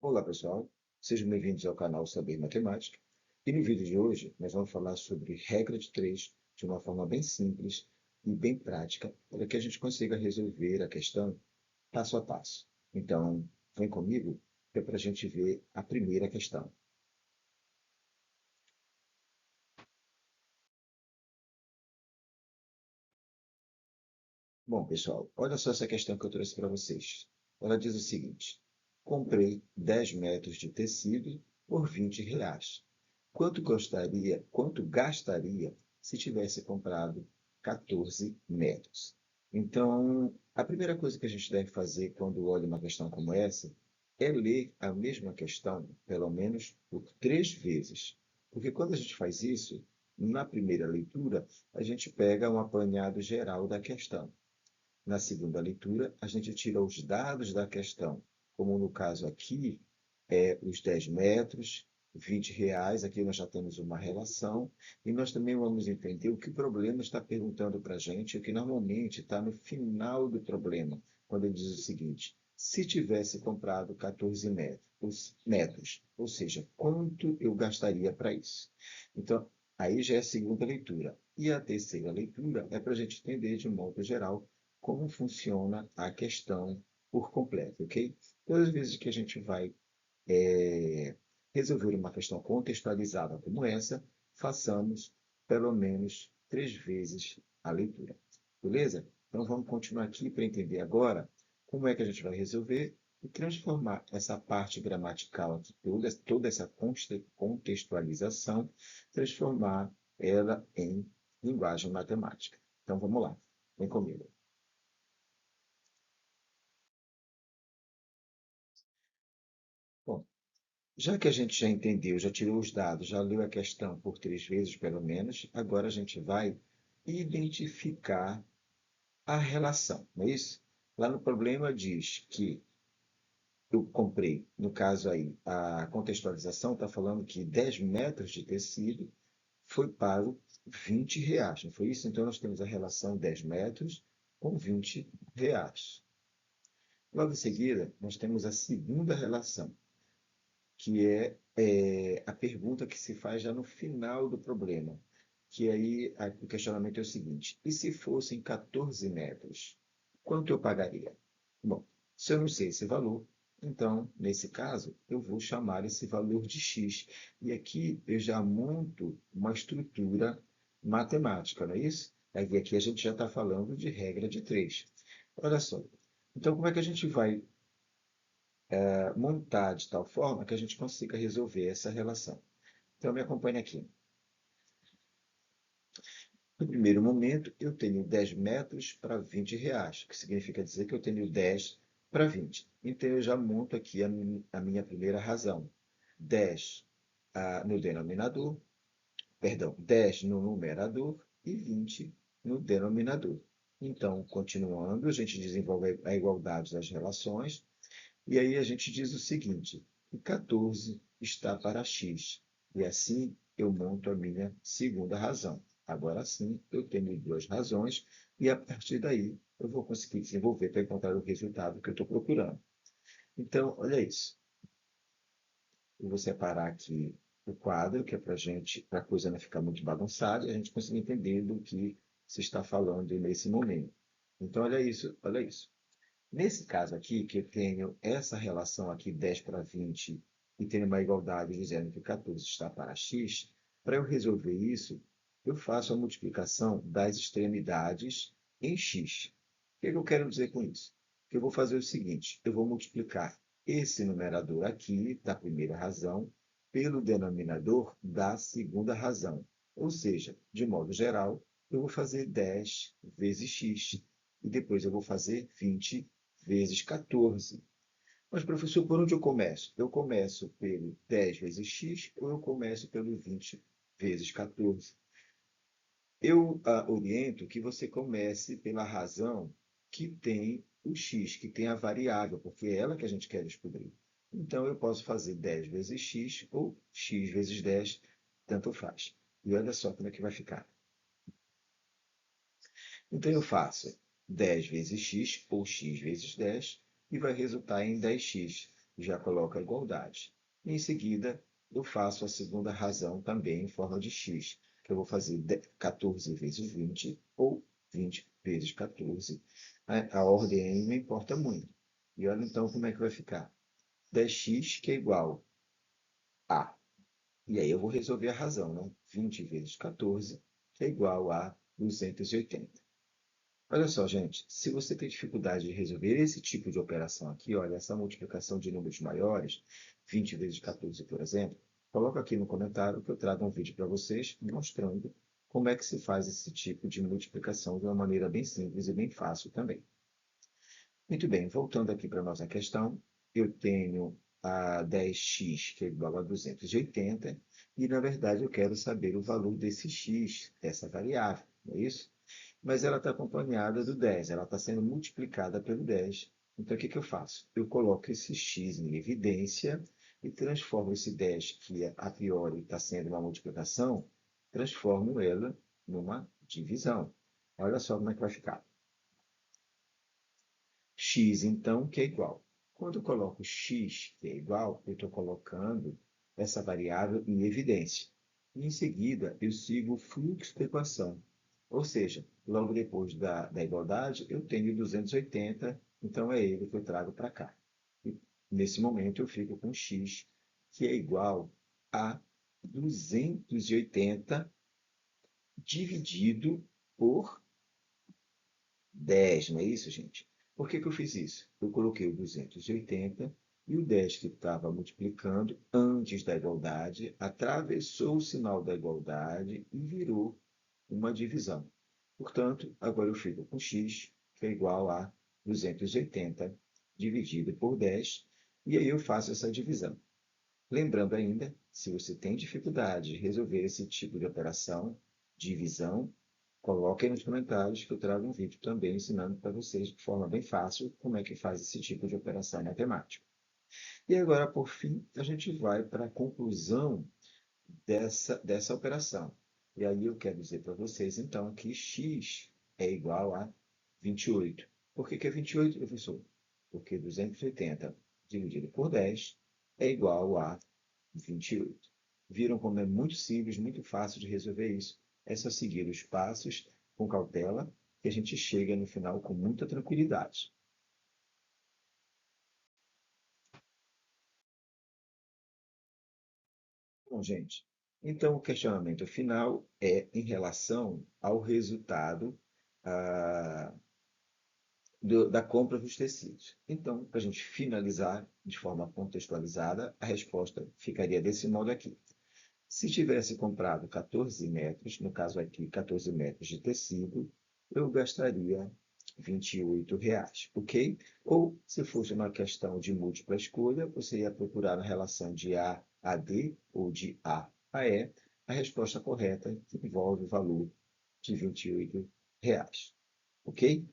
Olá, pessoal. Sejam bem-vindos ao canal Saber Matemática. E no vídeo de hoje, nós vamos falar sobre regra de três de uma forma bem simples e bem prática, para que a gente consiga resolver a questão passo a passo. Então, vem comigo, que é para a gente ver a primeira questão. Bom, pessoal, olha só essa questão que eu trouxe para vocês. Ela diz o seguinte: comprei 10 metros de tecido por R$ 20. Quanto gastaria se tivesse comprado 14 metros? Então, a primeira coisa que a gente deve fazer quando olha uma questão como essa é ler a mesma questão, pelo menos por 3 vezes. Porque quando a gente faz isso, na primeira leitura, a gente pega um apanhado geral da questão. Na segunda leitura, a gente tira os dados da questão, como no caso aqui, os 10 metros, R$ 20, aqui nós já temos uma relação, e nós também vamos entender o que o problema está perguntando para a gente, o que normalmente está no final do problema, quando ele diz o seguinte: se tivesse comprado 14 metros, ou seja, quanto eu gastaria para isso? Então, aí já é a segunda leitura. E a terceira leitura é para a gente entender, de um modo geral, como funciona a questão por completo, ok? Todas as vezes que a gente vai resolver uma questão contextualizada como essa, façamos pelo menos 3 vezes a leitura, beleza? Então vamos continuar aqui para entender agora como é que a gente vai resolver e transformar essa parte gramatical aqui, toda essa contextualização, transformar ela em linguagem matemática. Então vamos lá, vem comigo. Bom, já que a gente já entendeu, já tirou os dados, já leu a questão por 3 vezes pelo menos, agora a gente vai identificar a relação, não é isso? Lá no problema diz que eu comprei, no caso aí, a contextualização está falando que 10 metros de tecido foi pago R$ 20, não foi isso? Então nós temos a relação 10 metros com R$ 20. Logo em seguida, nós temos a segunda relação, que é a pergunta que se faz já no final do problema, que aí o questionamento é o seguinte: e se fossem 14 metros, quanto eu pagaria? Bom, se eu não sei esse valor, então, nesse caso, eu vou chamar esse valor de x. E aqui eu já monto uma estrutura matemática, não é isso? Aí aqui a gente já está falando de regra de três. Olha só. Então, como é que a gente vai montar de tal forma que a gente consiga resolver essa relação? Então, me acompanhe aqui. No primeiro momento, eu tenho 10 metros para R$ 20, que significa dizer que eu tenho 10 para 20. Então, eu já monto aqui a minha primeira razão. 10 no denominador, perdão, 10 no numerador e 20 no denominador. Então, continuando, a gente desenvolve a igualdade das relações. E aí a gente diz o seguinte: o 14 está para x. E assim eu monto a minha segunda razão. Agora sim, eu tenho duas razões e a partir daí eu vou conseguir desenvolver para encontrar o resultado que eu estou procurando. Então, olha isso. Eu vou separar aqui o quadro, que é para a coisa não ficar muito bagunçada e a gente conseguir entender do que se está falando nesse momento. Então, olha isso, olha isso. Nesse caso aqui, que eu tenho essa relação aqui 10 para 20 e tenho uma igualdade dizendo que 14 está para x, para eu resolver isso, eu faço a multiplicação das extremidades em x. O que eu quero dizer com isso? Que eu vou fazer o seguinte: eu vou multiplicar esse numerador aqui, da primeira razão, pelo denominador da segunda razão. Ou seja, de modo geral, eu vou fazer 10 vezes x e depois eu vou fazer 20 vezes 14. Mas, professor, por onde eu começo? Eu começo pelo 10 vezes x ou eu começo pelo 20 vezes 14? Eu oriento que você comece pela razão que tem o x, que tem a variável, porque é ela que a gente quer descobrir. Então, eu posso fazer 10 vezes x ou x vezes 10, tanto faz. E olha só como é que vai ficar. Então, eu faço 10 vezes x ou x vezes 10 e vai resultar em 10x. já coloco a igualdade. E, em seguida, eu faço a segunda razão também em forma de x, que eu vou fazer 14 vezes 20 ou 20 vezes 14. A ordem aí não importa muito. E olha então como é que vai ficar. 10x que é igual a. E aí eu vou resolver a razão, né? 20 vezes 14 que é igual a 280. Olha só, gente, se você tem dificuldade de resolver esse tipo de operação aqui, olha, essa multiplicação de números maiores, 20 vezes 14, por exemplo, coloca aqui no comentário que eu trago um vídeo para vocês mostrando como é que se faz esse tipo de multiplicação de uma maneira bem simples e bem fácil também. Muito bem, voltando aqui para a nossa questão, eu tenho a 10x que é igual a 280 e, na verdade, eu quero saber o valor desse x, dessa variável, não é isso? Mas ela está acompanhada do 10, ela está sendo multiplicada pelo 10. Então, o que que eu faço? Eu coloco esse x em evidência e transformo esse 10, que a priori está sendo uma multiplicação, transformo ela numa divisão. Olha só como é que vai ficar. X, então, que é igual. Quando eu coloco x, que é igual, eu estou colocando essa variável em evidência. E, em seguida, eu sigo o fluxo da equação. Ou seja, logo depois da igualdade, eu tenho 280, então é ele que eu trago para cá. E, nesse momento, eu fico com x, que é igual a 280 dividido por 10, não é isso, gente? Por que que eu fiz isso? Eu coloquei o 280 e o 10 que estava multiplicando antes da igualdade atravessou o sinal da igualdade e virou uma divisão. Portanto, agora eu fico com x, que é igual a 280 dividido por 10, e aí eu faço essa divisão. Lembrando ainda, se você tem dificuldade de resolver esse tipo de operação, divisão, coloque aí nos comentários que eu trago um vídeo também ensinando para vocês de forma bem fácil como é que faz esse tipo de operação matemática. E agora, por fim, a gente vai para a conclusão dessa operação. E aí eu quero dizer para vocês, então, que x é igual a 28. Por que que é 28, professor? Porque 280 dividido por 10 é igual a 28. Viram como é muito simples, muito fácil de resolver isso? É só seguir os passos com cautela que a gente chega no final com muita tranquilidade. Bom, gente, então o questionamento final é em relação ao resultado ah, da compra dos tecidos. Então, para a gente finalizar de forma contextualizada, a resposta ficaria desse modo aqui. Se tivesse comprado 14 metros, no caso aqui 14 metros de tecido, eu gastaria R$ 28, ok? Ou, se fosse uma questão de múltipla escolha, você ia procurar na relação de A a D ou de A a E, a resposta correta que envolve o valor de R$ 28, ok?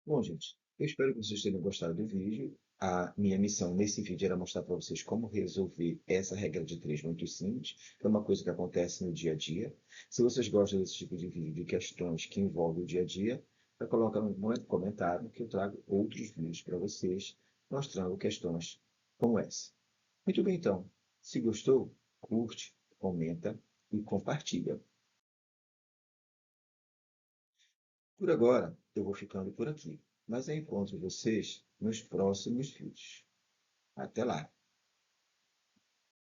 Bom, gente, eu espero que vocês tenham gostado do vídeo. A minha missão nesse vídeo era mostrar para vocês como resolver essa regra de três muito simples, que é uma coisa que acontece no dia a dia. Se vocês gostam desse tipo de vídeo, de questões que envolvem o dia a dia, coloca no comentário que eu trago outros vídeos para vocês mostrando questões como essa. Muito bem, então. Se gostou, curte, comenta e compartilha. Por agora, eu vou ficando por aqui, mas eu encontro vocês nos próximos vídeos. Até lá!